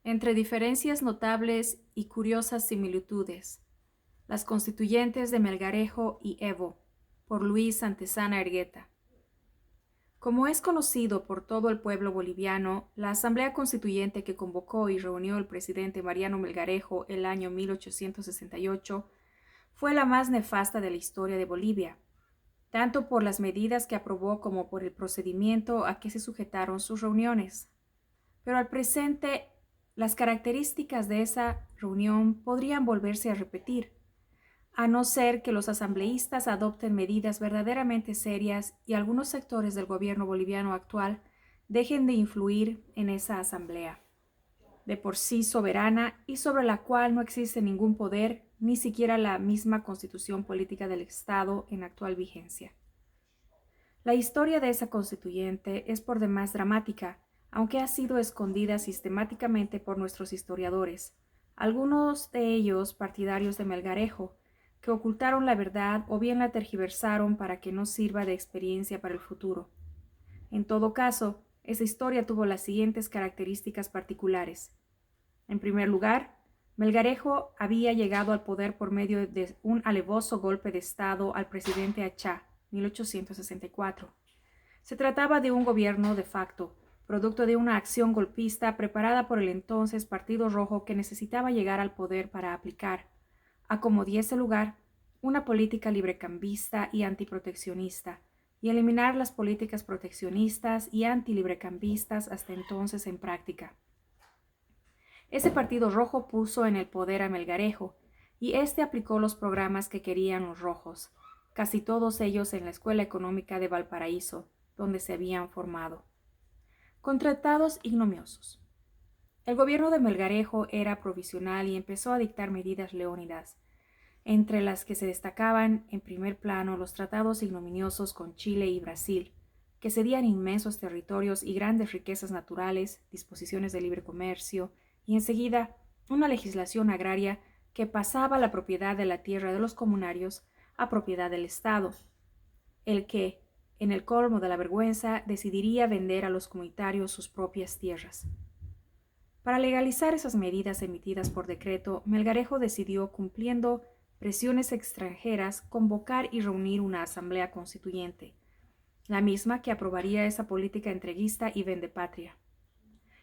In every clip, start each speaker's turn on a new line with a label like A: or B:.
A: Entre diferencias notables y curiosas similitudes. Las constituyentes de Melgarejo y Evo, por Luis Santezana Ergueta. Como es conocido por todo el pueblo boliviano, la Asamblea Constituyente que convocó y reunió el presidente Mariano Melgarejo el año 1868 fue la más nefasta de la historia de Bolivia, tanto por las medidas que aprobó como por el procedimiento a que se sujetaron sus reuniones. Pero al presente, las características de esa reunión podrían volverse a repetir, a no ser que los asambleístas adopten medidas verdaderamente serias y algunos sectores del gobierno boliviano actual dejen de influir en esa asamblea, de por sí soberana y sobre la cual no existe ningún poder, ni siquiera la misma constitución política del Estado en actual vigencia. La historia de esa constituyente es por demás dramática, aunque ha sido escondida sistemáticamente por nuestros historiadores, algunos de ellos partidarios de Melgarejo, que ocultaron la verdad o bien la tergiversaron para que no sirva de experiencia para el futuro. En todo caso, esa historia tuvo las siguientes características particulares. En primer lugar, Melgarejo había llegado al poder por medio de un alevoso golpe de Estado al presidente Achá, 1864. Se trataba de un gobierno de facto, producto de una acción golpista preparada por el entonces Partido Rojo que necesitaba llegar al poder para aplicar, a como diese lugar, una política librecambista y antiproteccionista, y eliminar las políticas proteccionistas y antilibrecambistas hasta entonces en práctica. Ese Partido Rojo puso en el poder a Melgarejo, y éste aplicó los programas que querían los rojos, casi todos ellos en la Escuela Económica de Valparaíso, donde se habían formado. Con tratados ignominiosos. El gobierno de Melgarejo era provisional y empezó a dictar medidas leónidas, entre las que se destacaban en primer plano los tratados ignominiosos con Chile y Brasil, que cedían inmensos territorios y grandes riquezas naturales, disposiciones de libre comercio, y enseguida una legislación agraria que pasaba la propiedad de la tierra de los comunarios a propiedad del Estado, el que, en el colmo de la vergüenza, decidiría vender a los comunitarios sus propias tierras. Para legalizar esas medidas emitidas por decreto, Melgarejo decidió, cumpliendo presiones extranjeras, convocar y reunir una asamblea constituyente, la misma que aprobaría esa política entreguista y vendepatria.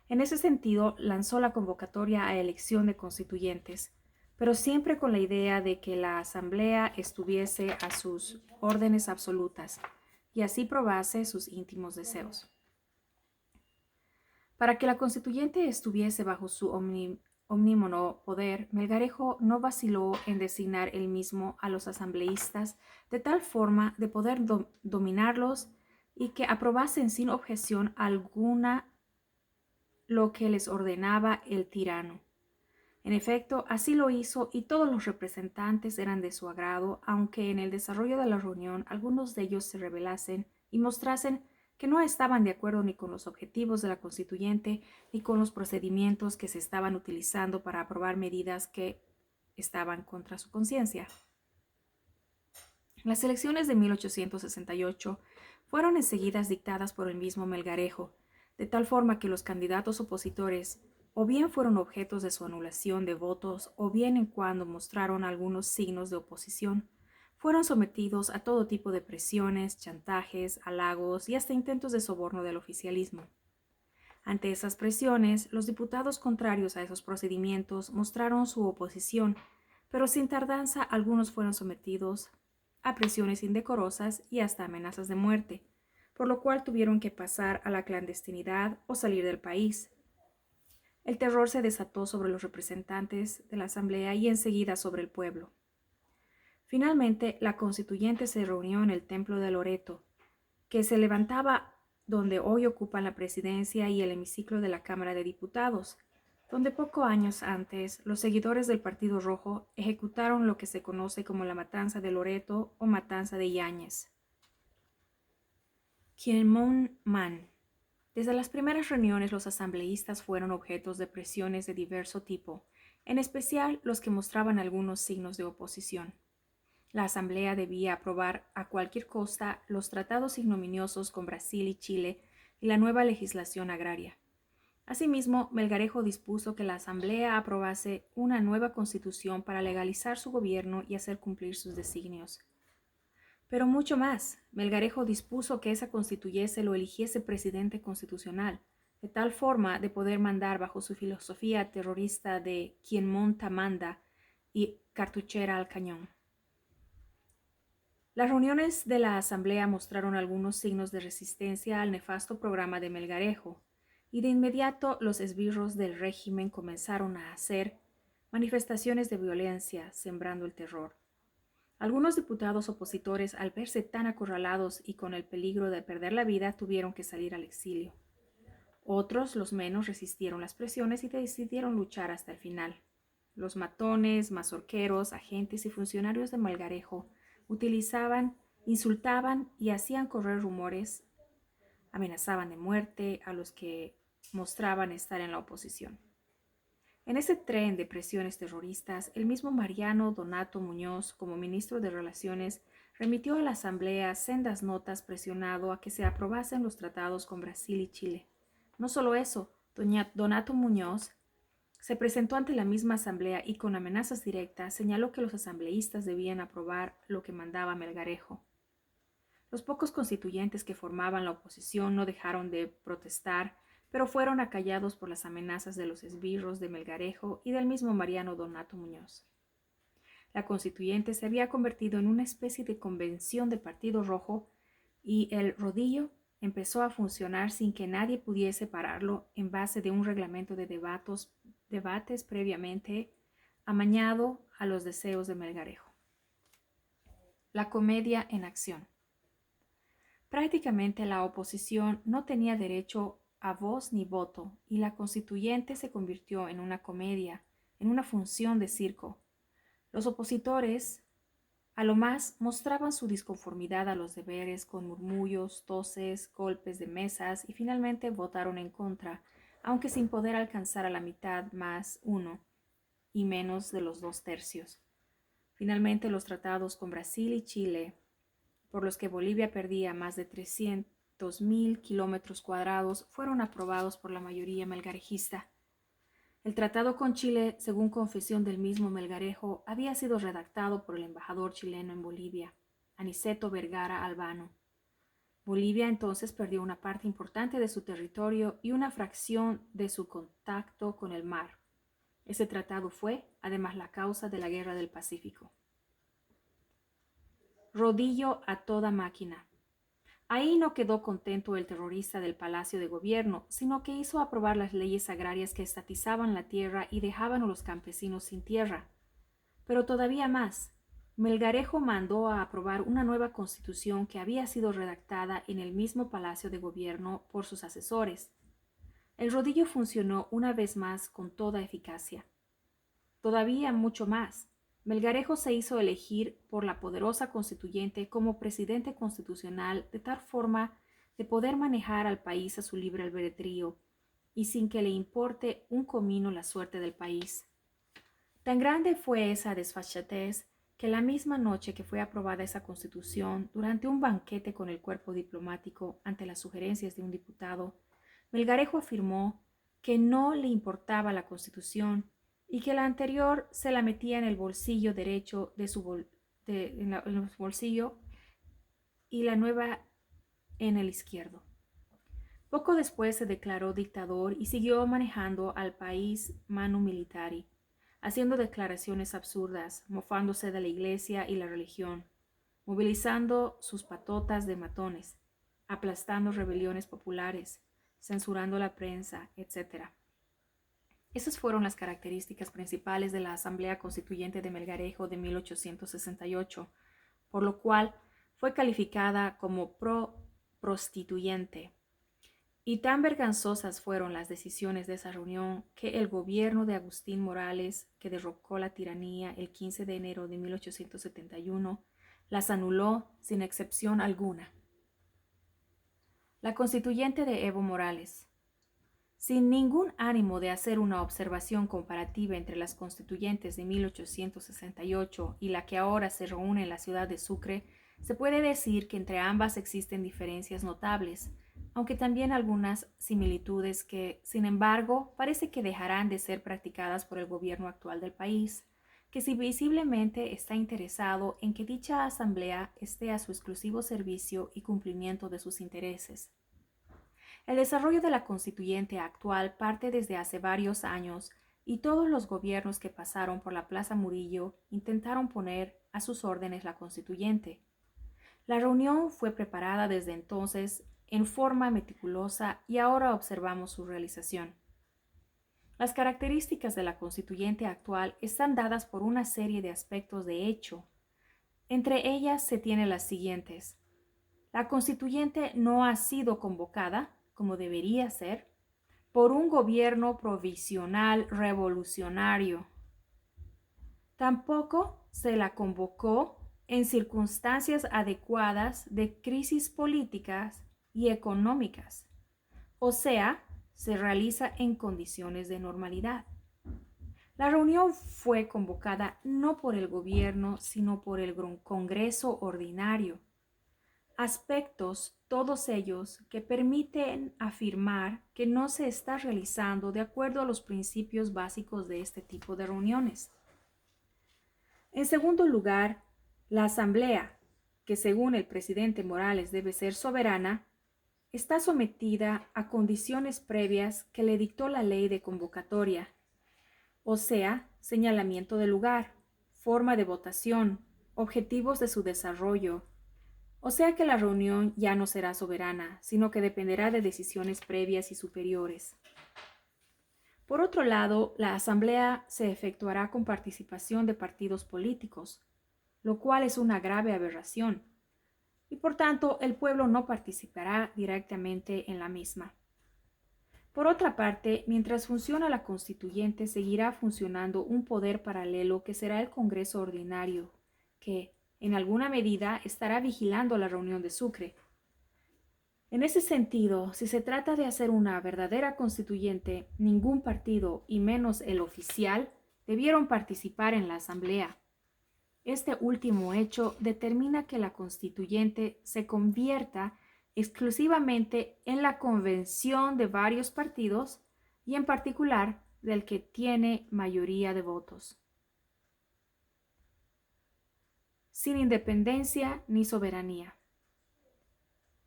A: En ese sentido, lanzó la convocatoria a elección de constituyentes, pero siempre con la idea de que la asamblea estuviese a sus órdenes absolutas y así probase sus íntimos deseos. Para que la constituyente estuviese bajo su omnímono poder, Melgarejo no vaciló en designar él mismo a los asambleístas de tal forma de poder dominarlos y que aprobasen sin objeción alguna lo que les ordenaba el tirano. En efecto, así lo hizo y todos los representantes eran de su agrado, aunque en el desarrollo de la reunión algunos de ellos se rebelasen y mostrasen que no estaban de acuerdo ni con los objetivos de la constituyente ni con los procedimientos que se estaban utilizando para aprobar medidas que estaban contra su conciencia. Las elecciones de 1868 fueron enseguida dictadas por el mismo Melgarejo, de tal forma que los candidatos opositores o bien fueron objetos de su anulación de votos o bien en cuando mostraron algunos signos de oposición, fueron sometidos a todo tipo de presiones, chantajes, halagos y hasta intentos de soborno del oficialismo. Ante esas presiones, los diputados contrarios a esos procedimientos mostraron su oposición, pero sin tardanza algunos fueron sometidos a presiones indecorosas y hasta amenazas de muerte, por lo cual tuvieron que pasar a la clandestinidad o salir del país. El terror se desató sobre los representantes de la Asamblea y enseguida sobre el pueblo. Finalmente, la constituyente se reunió en el templo de Loreto, que se levantaba donde hoy ocupan la presidencia y el hemiciclo de la Cámara de Diputados, donde pocos años antes los seguidores del Partido Rojo ejecutaron lo que se conoce como la Matanza de Loreto o Matanza de Yáñez. Quiemón-Man. Desde las primeras reuniones los asambleístas fueron objetos de presiones de diverso tipo, en especial los que mostraban algunos signos de oposición. La Asamblea debía aprobar a cualquier costa los tratados ignominiosos con Brasil y Chile y la nueva legislación agraria. Asimismo, Melgarejo dispuso que la Asamblea aprobase una nueva constitución para legalizar su gobierno y hacer cumplir sus designios. Pero mucho más, Melgarejo dispuso que esa constituyente lo eligiese presidente constitucional, de tal forma de poder mandar bajo su filosofía terrorista de quien monta manda y cartuchera al cañón. Las reuniones de la Asamblea mostraron algunos signos de resistencia al nefasto programa de Melgarejo, y de inmediato los esbirros del régimen comenzaron a hacer manifestaciones de violencia, sembrando el terror. Algunos diputados opositores, al verse tan acorralados y con el peligro de perder la vida, tuvieron que salir al exilio. Otros, los menos, resistieron las presiones y decidieron luchar hasta el final. Los matones, mazorqueros, agentes y funcionarios de Melgarejo utilizaban, insultaban y hacían correr rumores, amenazaban de muerte a los que mostraban estar en la oposición. En ese tren de presiones terroristas, el mismo Mariano Donato Muñoz, como ministro de Relaciones, remitió a la Asamblea sendas notas presionado a que se aprobasen los tratados con Brasil y Chile. No solo eso, Donato Muñoz se presentó ante la misma Asamblea y con amenazas directas señaló que los asambleístas debían aprobar lo que mandaba Melgarejo. Los pocos constituyentes que formaban la oposición no dejaron de protestar, pero fueron acallados por las amenazas de los esbirros de Melgarejo y del mismo Mariano Donato Muñoz. La constituyente se había convertido en una especie de convención del Partido Rojo y el rodillo empezó a funcionar sin que nadie pudiese pararlo en base de un reglamento de debates previamente amañado a los deseos de Melgarejo. La comedia en acción. Prácticamente la oposición no tenía derecho a voz ni voto, y la constituyente se convirtió en una comedia, en una función de circo. Los opositores, a lo más, mostraban su disconformidad a los deberes con murmullos, toses, golpes de mesas y finalmente votaron en contra, aunque sin poder alcanzar a la mitad más uno y menos de los 2/3. Finalmente los tratados con Brasil y Chile, por los que Bolivia perdía más de 300.000 kilómetros cuadrados, fueron aprobados por la mayoría melgarejista. El tratado con Chile, según confesión del mismo Melgarejo, había sido redactado por el embajador chileno en Bolivia, Aniceto Vergara Albano. Bolivia entonces perdió una parte importante de su territorio y una fracción de su contacto con el mar. Ese tratado fue, además, la causa de la Guerra del Pacífico. Rodillo a toda máquina. Ahí no quedó contento el terrorista del Palacio de Gobierno, sino que hizo aprobar las leyes agrarias que estatizaban la tierra y dejaban a los campesinos sin tierra. Pero todavía más, Melgarejo mandó a aprobar una nueva constitución que había sido redactada en el mismo Palacio de Gobierno por sus asesores. El rodillo funcionó una vez más con toda eficacia. Todavía mucho más. Melgarejo se hizo elegir por la poderosa constituyente como presidente constitucional de tal forma de poder manejar al país a su libre albedrío y sin que le importe un comino la suerte del país. Tan grande fue esa desfachatez que la misma noche que fue aprobada esa constitución, durante un banquete con el cuerpo diplomático ante las sugerencias de un diputado, Melgarejo afirmó que no le importaba la constitución y que la anterior se la metía en el bolsillo derecho de su en el bolsillo y la nueva en el izquierdo. Poco después se declaró dictador y siguió manejando al país manu militari, haciendo declaraciones absurdas, mofándose de la iglesia y la religión, movilizando sus patotas de matones, aplastando rebeliones populares, censurando la prensa, etc. Esas fueron las características principales de la Asamblea Constituyente de Melgarejo de 1868, por lo cual fue calificada como prostituyente. Y tan vergonzosas fueron las decisiones de esa reunión que el gobierno de Agustín Morales, que derrocó la tiranía el 15 de enero de 1871, las anuló sin excepción alguna. La constituyente de Evo Morales. Sin ningún ánimo de hacer una observación comparativa entre las constituyentes de 1868 y la que ahora se reúne en la ciudad de Sucre, se puede decir que entre ambas existen diferencias notables, aunque también algunas similitudes que, sin embargo, parece que dejarán de ser practicadas por el gobierno actual del país, que si visiblemente está interesado en que dicha asamblea esté a su exclusivo servicio y cumplimiento de sus intereses. El desarrollo de la constituyente actual parte desde hace varios años y todos los gobiernos que pasaron por la Plaza Murillo intentaron poner a sus órdenes la constituyente. La reunión fue preparada desde entonces en forma meticulosa y ahora observamos su realización. Las características de la constituyente actual están dadas por una serie de aspectos de hecho. Entre ellas se tienen las siguientes. La constituyente no ha sido convocada, como debería ser, por un gobierno provisional revolucionario. Tampoco se la convocó en circunstancias adecuadas de crisis políticas y económicas, o sea, se realiza en condiciones de normalidad. La reunión fue convocada no por el gobierno, sino por el Congreso Ordinario. Aspectos, todos ellos, que permiten afirmar que no se está realizando de acuerdo a los principios básicos de este tipo de reuniones. En segundo lugar, la Asamblea, que según el presidente Morales debe ser soberana, está sometida a condiciones previas que le dictó la ley de convocatoria, o sea, señalamiento de lugar, forma de votación, objetivos de su desarrollo, o sea que la reunión ya no será soberana, sino que dependerá de decisiones previas y superiores. Por otro lado, la asamblea se efectuará con participación de partidos políticos, lo cual es una grave aberración, y por tanto el pueblo no participará directamente en la misma. Por otra parte, mientras funciona la constituyente, seguirá funcionando un poder paralelo que será el Congreso Ordinario, que, en alguna medida, estará vigilando la reunión de Sucre. En ese sentido, si se trata de hacer una verdadera constituyente, ningún partido, y menos el oficial, debieron participar en la asamblea. Este último hecho determina que la constituyente se convierta exclusivamente en la convención de varios partidos y en particular del que tiene mayoría de votos. Sin independencia ni soberanía.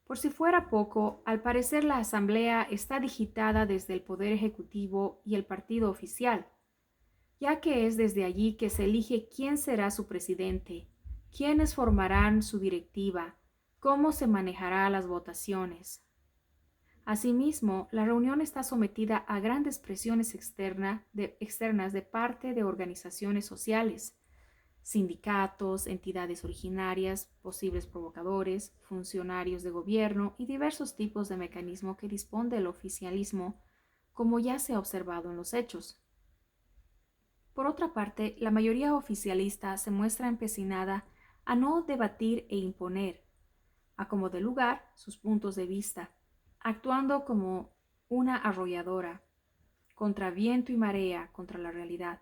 A: Por si fuera poco, al parecer la Asamblea está digitada desde el Poder Ejecutivo y el partido oficial, ya que es desde allí que se elige quién será su presidente, quiénes formarán su directiva, cómo se manejará las votaciones. Asimismo, la reunión está sometida a grandes presiones externas de parte de organizaciones sociales, sindicatos, entidades originarias, posibles provocadores, funcionarios de gobierno y diversos tipos de mecanismo que dispone el oficialismo, como ya se ha observado en los hechos. Por otra parte, la mayoría oficialista se muestra empecinada a no debatir e imponer, a como dé lugar, sus puntos de vista, actuando como una arrolladora, contra viento y marea, contra la realidad.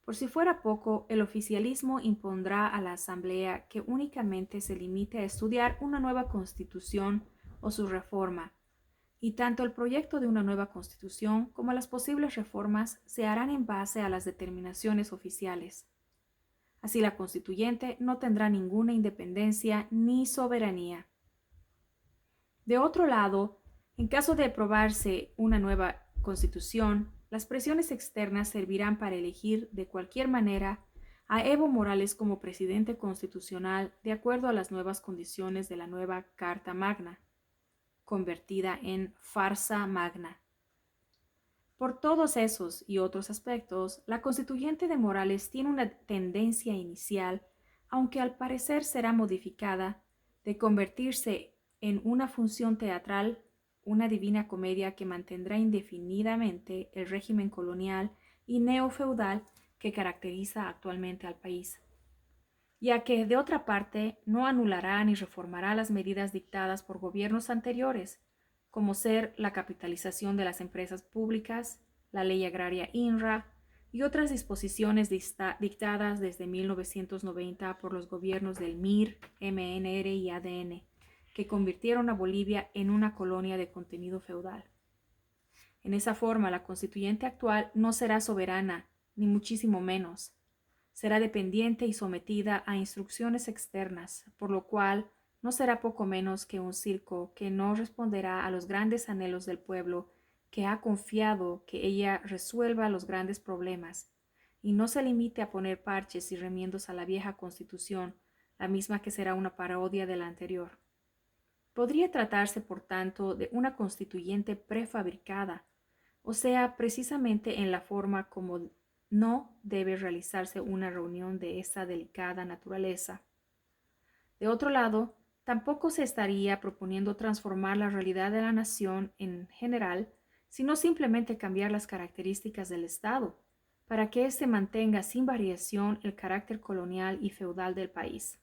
A: Por si fuera poco, el oficialismo impondrá a la Asamblea que únicamente se limite a estudiar una nueva constitución o su reforma, y tanto el proyecto de una nueva constitución como las posibles reformas se harán en base a las determinaciones oficiales. Así la constituyente no tendrá ninguna independencia ni soberanía. De otro lado, en caso de aprobarse una nueva constitución, las presiones externas servirán para elegir de cualquier manera a Evo Morales como presidente constitucional de acuerdo a las nuevas condiciones de la nueva Carta Magna, convertida en farsa magna. Por todos esos y otros aspectos, la constituyente de Morales tiene una tendencia inicial, aunque al parecer será modificada, de convertirse en una función teatral, una divina comedia que mantendrá indefinidamente el régimen colonial y neofeudal que caracteriza actualmente al país, ya que, de otra parte, no anulará ni reformará las medidas dictadas por gobiernos anteriores, como ser la capitalización de las empresas públicas, la ley agraria INRA y otras disposiciones dictadas desde 1990 por los gobiernos del MIR, MNR y ADN, que convirtieron a Bolivia en una colonia de contenido feudal. En esa forma, la constituyente actual no será soberana, ni muchísimo menos. Será dependiente y sometida a instrucciones externas, por lo cual no será poco menos que un circo que no responderá a los grandes anhelos del pueblo, que ha confiado que ella resuelva los grandes problemas, y no se limite a poner parches y remiendos a la vieja Constitución, la misma que será una parodia de la anterior. Podría tratarse, por tanto, de una constituyente prefabricada, o sea, precisamente en la forma como no debe realizarse una reunión de esta delicada naturaleza. De otro lado, tampoco se estaría proponiendo transformar la realidad de la nación en general, sino simplemente cambiar las características del Estado, para que éste mantenga sin variación el carácter colonial y feudal del país.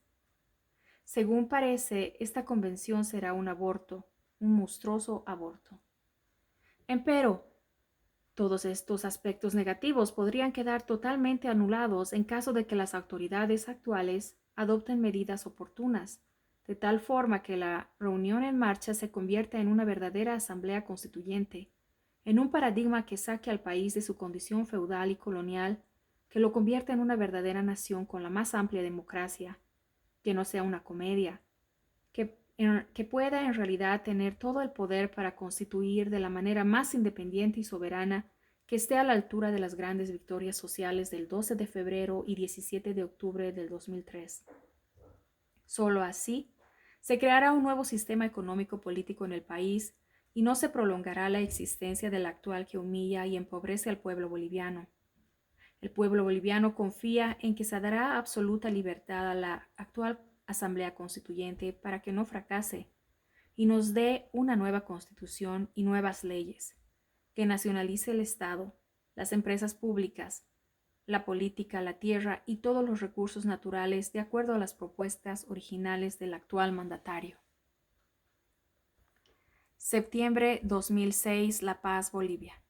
A: Según parece, esta convención será un aborto, un monstruoso aborto. Empero, todos estos aspectos negativos podrían quedar totalmente anulados en caso de que las autoridades actuales adopten medidas oportunas, de tal forma que la reunión en marcha se convierta en una verdadera asamblea constituyente, en un paradigma que saque al país de su condición feudal y colonial, que lo convierta en una verdadera nación con la más amplia democracia, que no sea una comedia, que pueda en realidad tener todo el poder para constituir de la manera más independiente y soberana, que esté a la altura de las grandes victorias sociales del 12 de febrero y 17 de octubre del 2003. Solo así se creará un nuevo sistema económico político en el país y no se prolongará la existencia del actual que humilla y empobrece al pueblo boliviano. El pueblo boliviano confía en que se dará absoluta libertad a la actual Asamblea Constituyente para que no fracase y nos dé una nueva constitución y nuevas leyes, que nacionalice el Estado, las empresas públicas, la política, la tierra y todos los recursos naturales de acuerdo a las propuestas originales del actual mandatario. Septiembre 2006, La Paz, Bolivia.